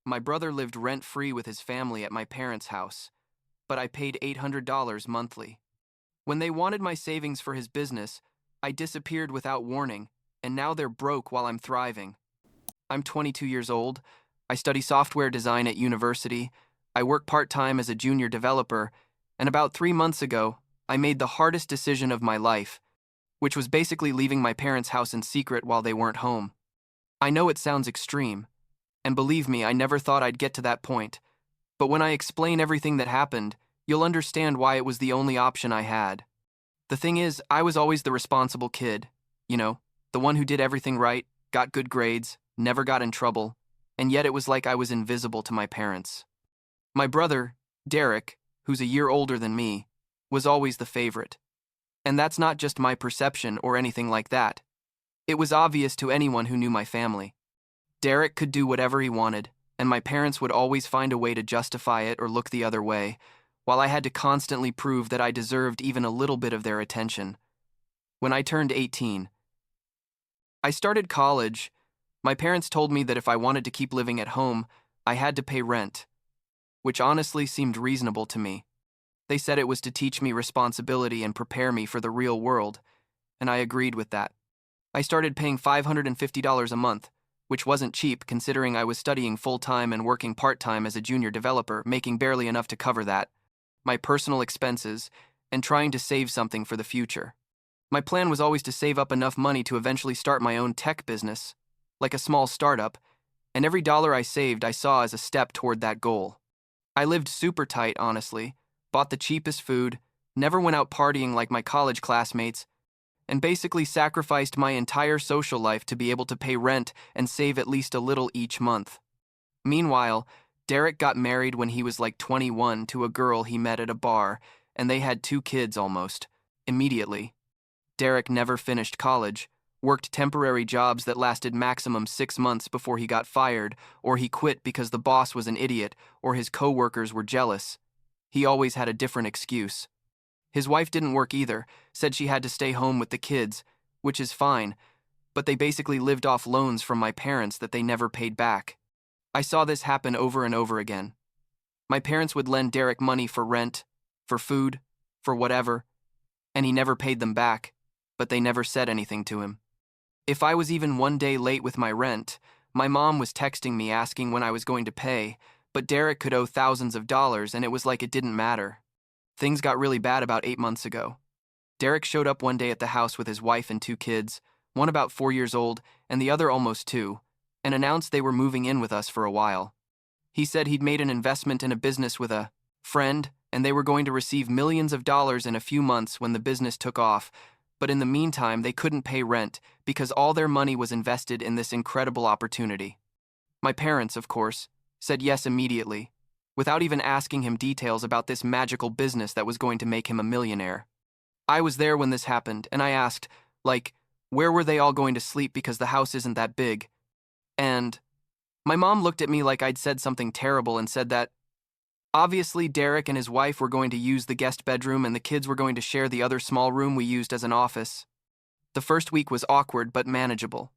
My brother lived rent-free with his family at my parents' house, but I paid $800 monthly. When they wanted my savings for his business, I disappeared without warning, and now they're broke while I'm thriving. I'm 22 years old. I study software design at university. I work part-time as a junior developer, and about 3 months ago, I made the hardest decision of my life, which was basically leaving my parents' house in secret while they weren't home. I know it sounds extreme, and believe me, I never thought I'd get to that point. But when I explain everything that happened, you'll understand why it was the only option I had. The thing is, I was always the responsible kid. You know, the one who did everything right, got good grades, never got in trouble, and yet it was like I was invisible to my parents. My brother, Derek, who's a year older than me, was always the favorite. And that's not just my perception or anything like that. It was obvious to anyone who knew my family. Derek could do whatever he wanted, and my parents would always find a way to justify it or look the other way, while I had to constantly prove that I deserved even a little bit of their attention. When I turned 18, I started college. My parents told me that if I wanted to keep living at home, I had to pay rent, which honestly seemed reasonable to me. They said it was to teach me responsibility and prepare me for the real world, and I agreed with that. I started paying $550 a month, which wasn't cheap considering I was studying full-time and working part-time as a junior developer, making barely enough to cover that, my personal expenses, and trying to save something for the future. My plan was always to save up enough money to eventually start my own tech business, like a small startup, and every dollar I saved I saw as a step toward that goal. I lived super tight, honestly, bought the cheapest food, never went out partying like my college classmates, and basically sacrificed my entire social life to be able to pay rent and save at least a little each month. Meanwhile, Derek got married when he was like 21 to a girl he met at a bar, and they had 2 kids almost, immediately. Derek never finished college, worked temporary jobs that lasted maximum 6 months before he got fired, or he quit because the boss was an idiot or his coworkers were jealous. He always had a different excuse. His wife didn't work either, said she had to stay home with the kids, which is fine, but they basically lived off loans from my parents that they never paid back. I saw this happen over and over again. My parents would lend Derek money for rent, for food, for whatever, and he never paid them back, but they never said anything to him. If I was even one day late with my rent, my mom was texting me asking when I was going to pay, but Derek could owe thousands of dollars and it was like it didn't matter. Things got really bad about 8 months ago. Derek showed up one day at the house with his wife and 2 kids, one about 4 years old and the other almost 2, and announced they were moving in with us for a while. He said he'd made an investment in a business with a friend, and they were going to receive millions of dollars in a few months when the business took off, but in the meantime they couldn't pay rent because all their money was invested in this incredible opportunity. My parents, of course, said yes immediately, without even asking him details about this magical business that was going to make him a millionaire. I was there when this happened, and I asked, where were they all going to sleep because the house isn't that big? And my mom looked at me like I'd said something terrible and said that, obviously Derek and his wife were going to use the guest bedroom and the kids were going to share the other small room we used as an office. The first week was awkward but manageable.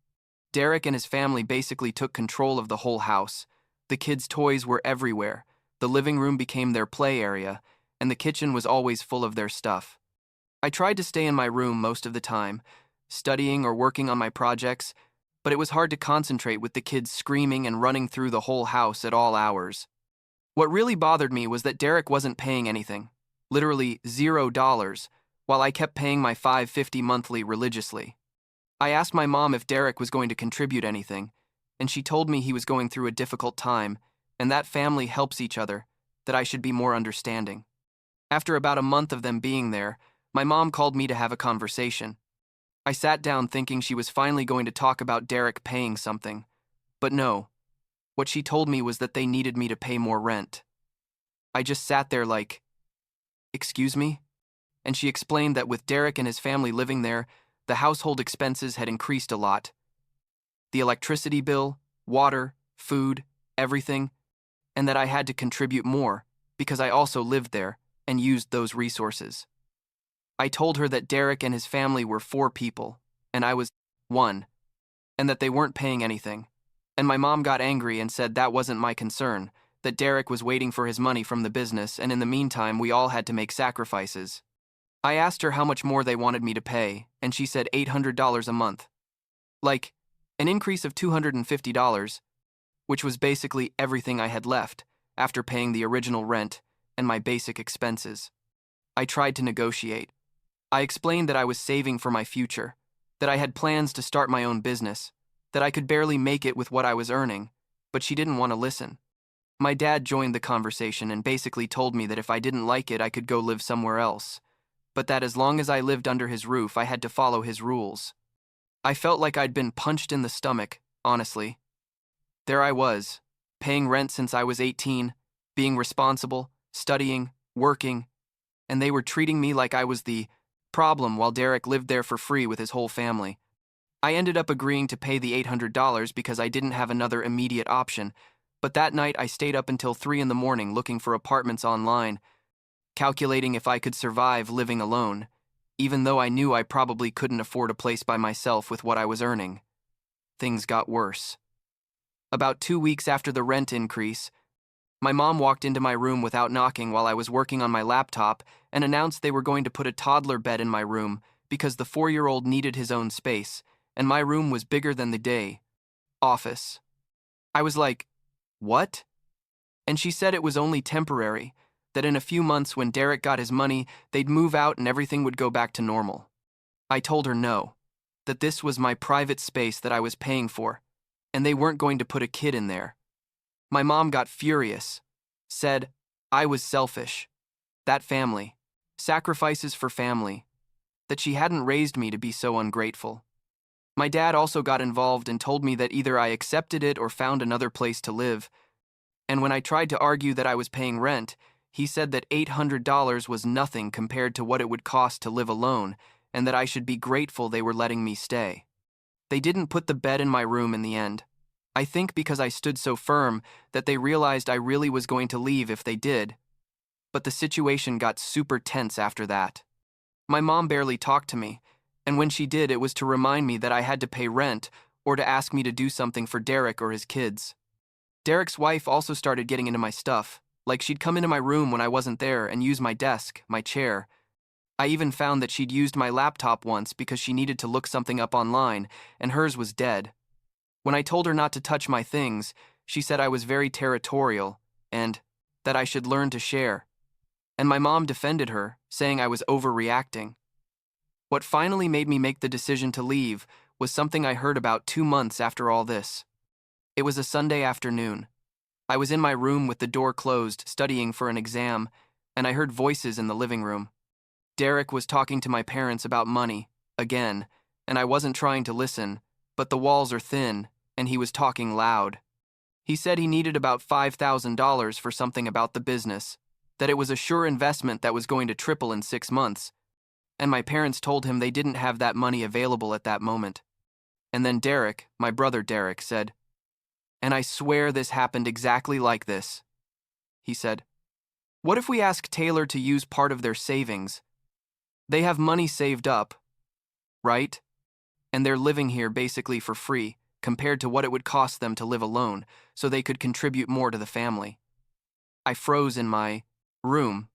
Derek and his family basically took control of the whole house. The kids' toys were everywhere. The living room became their play area, and the kitchen was always full of their stuff. I tried to stay in my room most of the time, studying or working on my projects, but it was hard to concentrate with the kids screaming and running through the whole house at all hours. What really bothered me was that Derek wasn't paying anything, literally $0, while I kept paying my $550 monthly religiously. I asked my mom if Derek was going to contribute anything, and she told me he was going through a difficult time, and that family helps each other, that I should be more understanding. After about a month of them being there, my mom called me to have a conversation. I sat down thinking she was finally going to talk about Derek paying something, but no. What she told me was that they needed me to pay more rent. I just sat there like, excuse me? And she explained that with Derek and his family living there, the household expenses had increased a lot. The electricity bill, water, food, everything, and that I had to contribute more because I also lived there and used those resources. I told her that Derek and his family were 4 people, and I was 1, and that they weren't paying anything. And my mom got angry and said that wasn't my concern, that Derek was waiting for his money from the business, and in the meantime, we all had to make sacrifices. I asked her how much more they wanted me to pay, and she said $800 a month. Like, an increase of $250, which was basically everything I had left after paying the original rent and my basic expenses. I tried to negotiate. I explained that I was saving for my future, that I had plans to start my own business, that I could barely make it with what I was earning, but she didn't want to listen. My dad joined the conversation and basically told me that if I didn't like it, I could go live somewhere else, but that as long as I lived under his roof, I had to follow his rules. I felt like I'd been punched in the stomach, honestly. There I was, paying rent since I was 18, being responsible, studying, working, and they were treating me like I was the problem while Derek lived there for free with his whole family. I ended up agreeing to pay the $800 because I didn't have another immediate option, but that night I stayed up until 3 in the morning looking for apartments online, calculating if I could survive living alone, even though I knew I probably couldn't afford a place by myself with what I was earning. Things got worse. About 2 weeks after the rent increase, my mom walked into my room without knocking while I was working on my laptop and announced they were going to put a toddler bed in my room because the 4-year-old needed his own space, and my room was bigger than the day office. I was like, what? And she said it was only temporary, that in a few months when Derek got his money, they'd move out and everything would go back to normal. I told her no, that this was my private space that I was paying for, and they weren't going to put a kid in there. My mom got furious, said I was selfish, that family, sacrifices for family, that she hadn't raised me to be so ungrateful. My dad also got involved and told me that either I accepted it or found another place to live, and when I tried to argue that I was paying rent, he said that $800 was nothing compared to what it would cost to live alone, and that I should be grateful they were letting me stay. They didn't put the bed in my room in the end. I think because I stood so firm that they realized I really was going to leave if they did. But the situation got super tense after that. My mom barely talked to me, and when she did, it was to remind me that I had to pay rent or to ask me to do something for Derek or his kids. Derek's wife also started getting into my stuff, like she'd come into my room when I wasn't there and use my desk, my chair. I even found that she'd used my laptop once because she needed to look something up online, and hers was dead. When I told her not to touch my things, she said I was very territorial and that I should learn to share. And my mom defended her, saying I was overreacting. What finally made me make the decision to leave was something I heard about 2 months after all this. It was a Sunday afternoon. I was in my room with the door closed, studying for an exam, and I heard voices in the living room. Derek was talking to my parents about money, again, and I wasn't trying to listen, but the walls are thin, and he was talking loud. He said he needed about $5,000 for something about the business, that it was a sure investment that was going to triple in 6 months, and my parents told him they didn't have that money available at that moment. And then Derek, my brother Derek, said, "And I swear this happened exactly like this." He said, "What if we ask Taylor to use part of their savings? They have money saved up, right? And they're living here basically for free, compared to what it would cost them to live alone, so they could contribute more to the family." I froze in my room.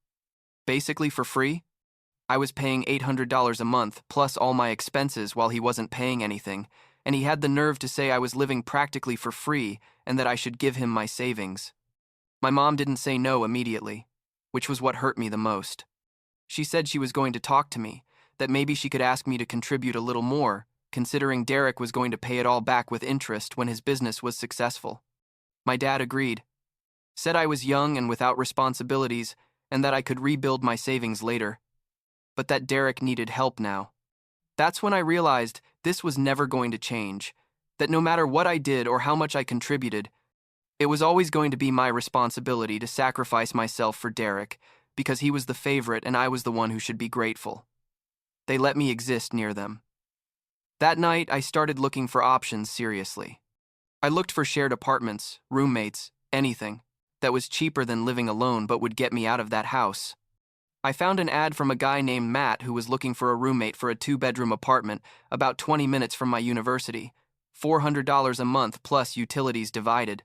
Basically for free? I was paying $800 a month, plus all my expenses while he wasn't paying anything, and he had the nerve to say I was living practically for free and that I should give him my savings. My mom didn't say no immediately, which was what hurt me the most. She said she was going to talk to me, that maybe she could ask me to contribute a little more, considering Derek was going to pay it all back with interest when his business was successful. My dad agreed, said I was young and without responsibilities, and that I could rebuild my savings later, but that Derek needed help now. That's when I realized this was never going to change, that no matter what I did or how much I contributed, it was always going to be my responsibility to sacrifice myself for Derek, because he was the favorite and I was the one who should be grateful. They let me exist near them. That night, I started looking for options seriously. I looked for shared apartments, roommates, anything that was cheaper than living alone but would get me out of that house. I found an ad from a guy named Matt who was looking for a roommate for a 2-bedroom apartment about 20 minutes from my university, $400 a month plus utilities divided,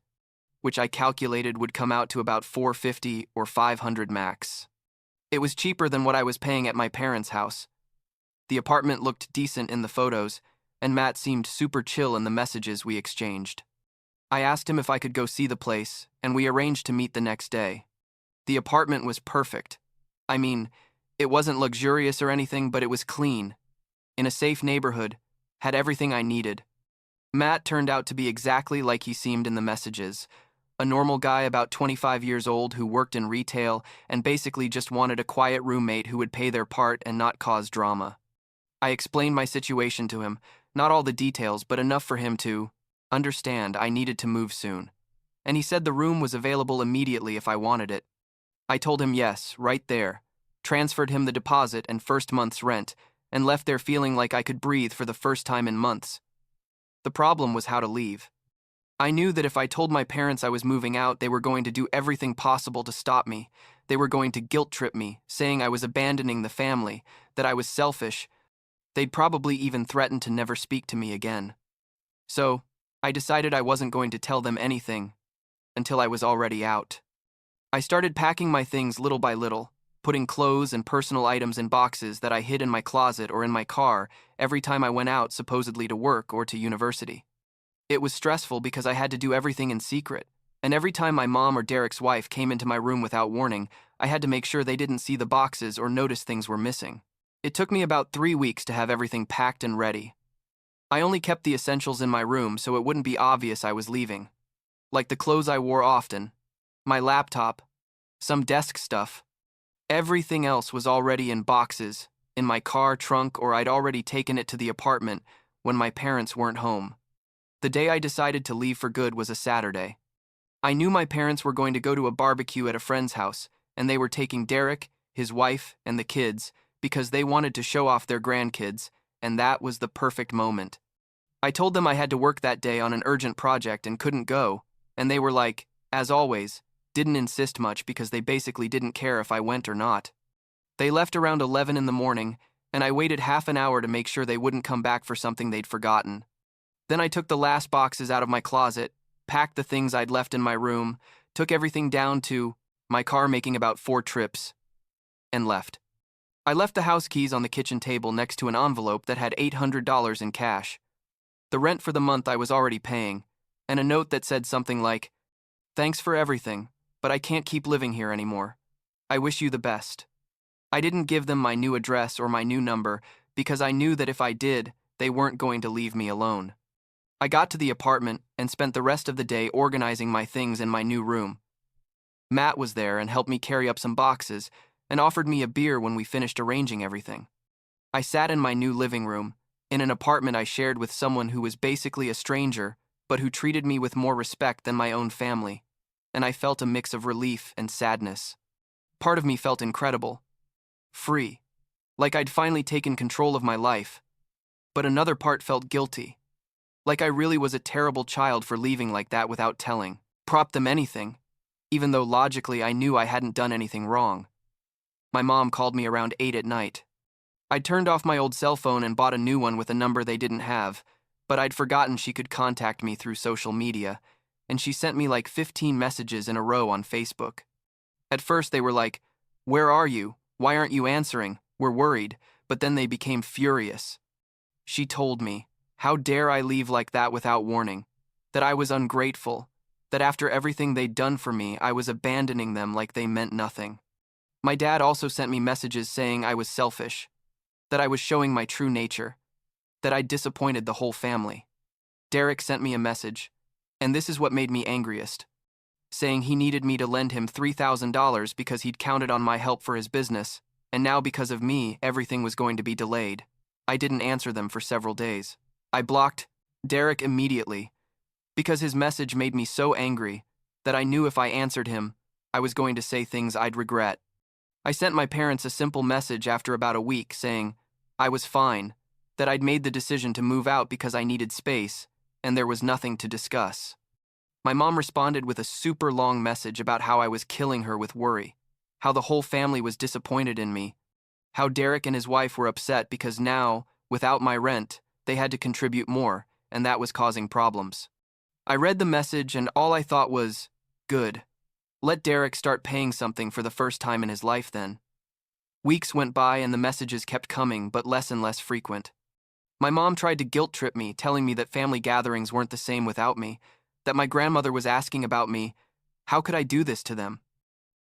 which I calculated would come out to about $450 or $500 max. It was cheaper than what I was paying at my parents' house. The apartment looked decent in the photos, and Matt seemed super chill in the messages we exchanged. I asked him if I could go see the place, and we arranged to meet the next day. The apartment was perfect. I mean, it wasn't luxurious or anything, but it was clean, in a safe neighborhood, had everything I needed. Matt turned out to be exactly like he seemed in the messages, a normal guy about 25 years old who worked in retail and basically just wanted a quiet roommate who would pay their part and not cause drama. I explained my situation to him, not all the details, but enough for him to understand I needed to move soon. And he said the room was available immediately if I wanted it. I told him yes, right there, transferred him the deposit and first month's rent, and left there feeling like I could breathe for the first time in months. The problem was how to leave. I knew that if I told my parents I was moving out, they were going to do everything possible to stop me. They were going to guilt trip me, saying I was abandoning the family, that I was selfish. They'd probably even threaten to never speak to me again. So, I decided I wasn't going to tell them anything until I was already out. I started packing my things little by little, putting clothes and personal items in boxes that I hid in my closet or in my car every time I went out, supposedly to work or to university. It was stressful because I had to do everything in secret, and every time my mom or Derek's wife came into my room without warning, I had to make sure they didn't see the boxes or notice things were missing. It took me about 3 weeks to have everything packed and ready. I only kept the essentials in my room so it wouldn't be obvious I was leaving. Like the clothes I wore often, my laptop, some desk stuff. Everything else was already in boxes, in my car trunk, or I'd already taken it to the apartment when my parents weren't home. The day I decided to leave for good was a Saturday. I knew my parents were going to go to a barbecue at a friend's house, and they were taking Derek, his wife, and the kids because they wanted to show off their grandkids, and that was the perfect moment. I told them I had to work that day on an urgent project and couldn't go, and they were like, as always, didn't insist much because they basically didn't care if I went or not. They left around 11 in the morning, and I waited half an hour to make sure they wouldn't come back for something they'd forgotten. Then I took the last boxes out of my closet, packed the things I'd left in my room, took everything down to my car making about 4 trips, and left. I left the house keys on the kitchen table next to an envelope that had $800 in cash, the rent for the month I was already paying, and a note that said something like, "Thanks for everything, but I can't keep living here anymore. I wish you the best." I didn't give them my new address or my new number because I knew that if I did, they weren't going to leave me alone. I got to the apartment and spent the rest of the day organizing my things in my new room. Matt was there and helped me carry up some boxes and offered me a beer when we finished arranging everything. I sat in my new living room, in an apartment I shared with someone who was basically a stranger, but who treated me with more respect than my own family, and I felt a mix of relief and sadness. Part of me felt incredible, free, like I'd finally taken control of my life, but another part felt guilty, like I really was a terrible child for leaving like that without telling, prop them anything, even though logically I knew I hadn't done anything wrong. My mom called me around 8 at night. I'd turned off my old cell phone and bought a new one with a number they didn't have, but I'd forgotten she could contact me through social media, and she sent me like 15 messages in a row on Facebook. At first they were like, "Where are you? Why aren't you answering? We're worried," but then they became furious. She told me, how dare I leave like that without warning, that I was ungrateful, that after everything they'd done for me, I was abandoning them like they meant nothing. My dad also sent me messages saying I was selfish, that I was showing my true nature, that I'd disappointed the whole family. Derek sent me a message, and this is what made me angriest, saying he needed me to lend him $3,000 because he'd counted on my help for his business, and now because of me, everything was going to be delayed. I didn't answer them for several days. I blocked Derek immediately because his message made me so angry that I knew if I answered him, I was going to say things I'd regret. I sent my parents a simple message after about a week saying I was fine, that I'd made the decision to move out because I needed space, and there was nothing to discuss. My mom responded with a super long message about how I was killing her with worry, how the whole family was disappointed in me, how Derek and his wife were upset because now, without my rent, they had to contribute more, and that was causing problems. I read the message and all I thought was, good. Let Derek start paying something for the first time in his life then. Weeks went by and the messages kept coming, but less and less frequent. My mom tried to guilt trip me, telling me that family gatherings weren't the same without me, that my grandmother was asking about me. How could I do this to them?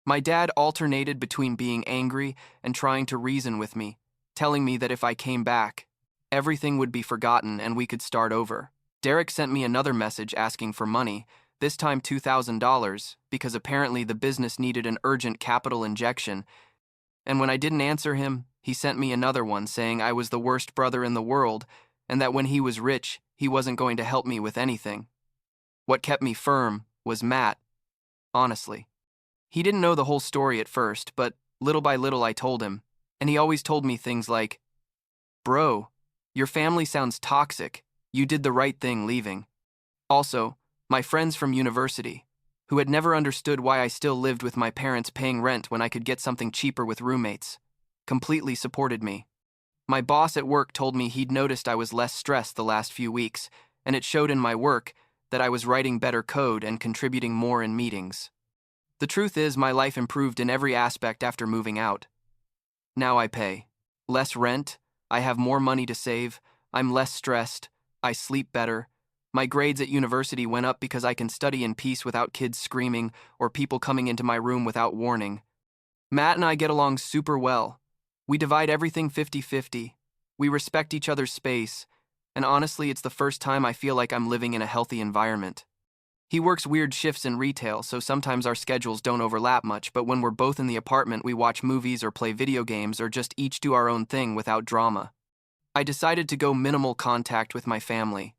My dad alternated between being angry and trying to reason with me, telling me that if I came back, everything would be forgotten and we could start over. Derek sent me another message asking for money, this time $2,000, because apparently the business needed an urgent capital injection, and when I didn't answer him, he sent me another one saying I was the worst brother in the world and that when he was rich, he wasn't going to help me with anything. What kept me firm was Matt, honestly. He didn't know the whole story at first, but little by little I told him, and he always told me things like, "Bro, your family sounds toxic. You did the right thing leaving." Also, my friends from university, who had never understood why I still lived with my parents paying rent when I could get something cheaper with roommates, completely supported me. My boss at work told me he'd noticed I was less stressed the last few weeks, and it showed in my work that I was writing better code and contributing more in meetings. The truth is, my life improved in every aspect after moving out. Now I pay less rent, I have more money to save, I'm less stressed, I sleep better. My grades at university went up because I can study in peace without kids screaming or people coming into my room without warning. Matt and I get along super well. We divide everything 50-50. We respect each other's space, and honestly, it's the first time I feel like I'm living in a healthy environment. He works weird shifts in retail, so sometimes our schedules don't overlap much, but when we're both in the apartment, we watch movies or play video games or just each do our own thing without drama. I decided to go minimal contact with my family.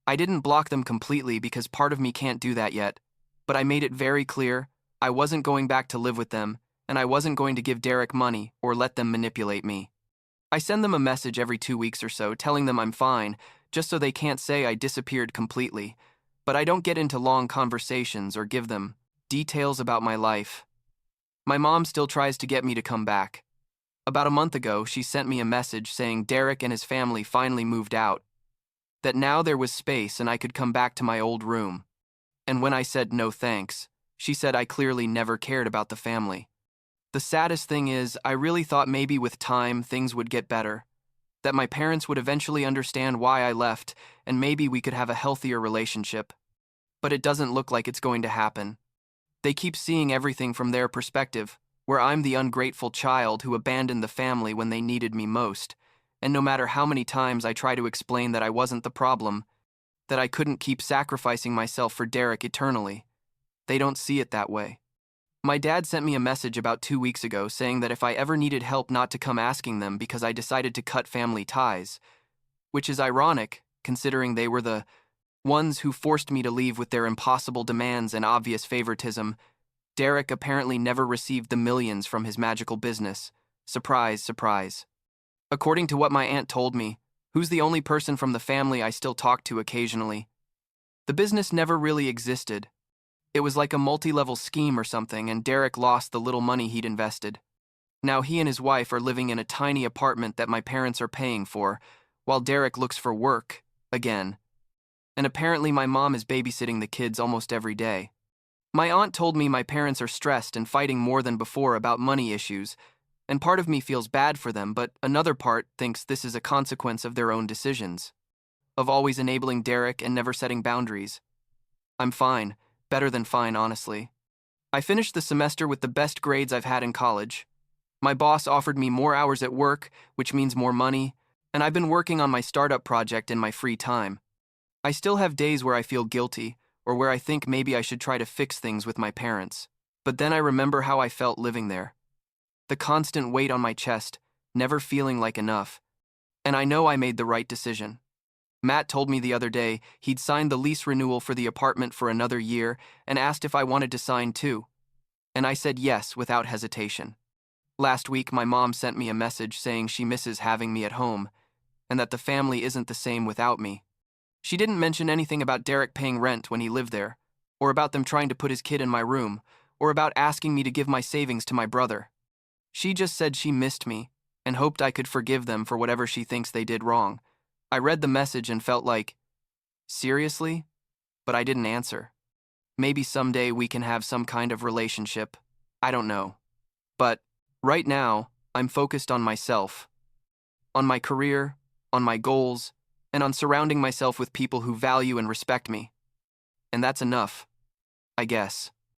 I didn't block them completely because part of me can't do that yet, but I made it very clear I wasn't going back to live with them, and I wasn't going to give Derek money or let them manipulate me. I send them a message every 2 weeks or so telling them I'm fine, just so they can't say I disappeared completely, but I don't get into long conversations or give them details about my life. My mom still tries to get me to come back. About a month ago, she sent me a message saying Derek and his family finally moved out, that now there was space and I could come back to my old room. And when I said no thanks, she said I clearly never cared about the family. The saddest thing is, I really thought maybe with time things would get better, that my parents would eventually understand why I left and maybe we could have a healthier relationship. But it doesn't look like it's going to happen. They keep seeing everything from their perspective, where I'm the ungrateful child who abandoned the family when they needed me most, and no matter how many times I try to explain that I wasn't the problem, that I couldn't keep sacrificing myself for Derek eternally, they don't see it that way. My dad sent me a message about 2 weeks ago saying that if I ever needed help not to come asking them because I decided to cut family ties, which is ironic considering they were the ones who forced me to leave with their impossible demands and obvious favoritism. Derek apparently never received the millions from his magical business. Surprise, surprise. According to what my aunt told me, who's the only person from the family I still talk to occasionally, the business never really existed. It was like a multi-level scheme or something, and Derek lost the little money he'd invested. Now he and his wife are living in a tiny apartment that my parents are paying for, while Derek looks for work, again. And apparently my mom is babysitting the kids almost every day. My aunt told me my parents are stressed and fighting more than before about money issues, and part of me feels bad for them, but another part thinks this is a consequence of their own decisions, of always enabling Derek and never setting boundaries. I'm fine, better than fine, honestly. I finished the semester with the best grades I've had in college. My boss offered me more hours at work, which means more money, and I've been working on my startup project in my free time. I still have days where I feel guilty, or where I think maybe I should try to fix things with my parents. But then I remember how I felt living there. The constant weight on my chest, never feeling like enough. And I know I made the right decision. Matt told me the other day he'd signed the lease renewal for the apartment for another year and asked if I wanted to sign too. And I said yes without hesitation. Last week, my mom sent me a message saying she misses having me at home, and that the family isn't the same without me. She didn't mention anything about Derek paying rent when he lived there, or about them trying to put his kid in my room, or about asking me to give my savings to my brother. She just said she missed me and hoped I could forgive them for whatever she thinks they did wrong. I read the message and felt like, Seriously? But I didn't answer. Maybe someday we can have some kind of relationship. I don't know. But right now, I'm focused on myself, on my career, on my goals, and on surrounding myself with people who value and respect me. And that's enough, I guess.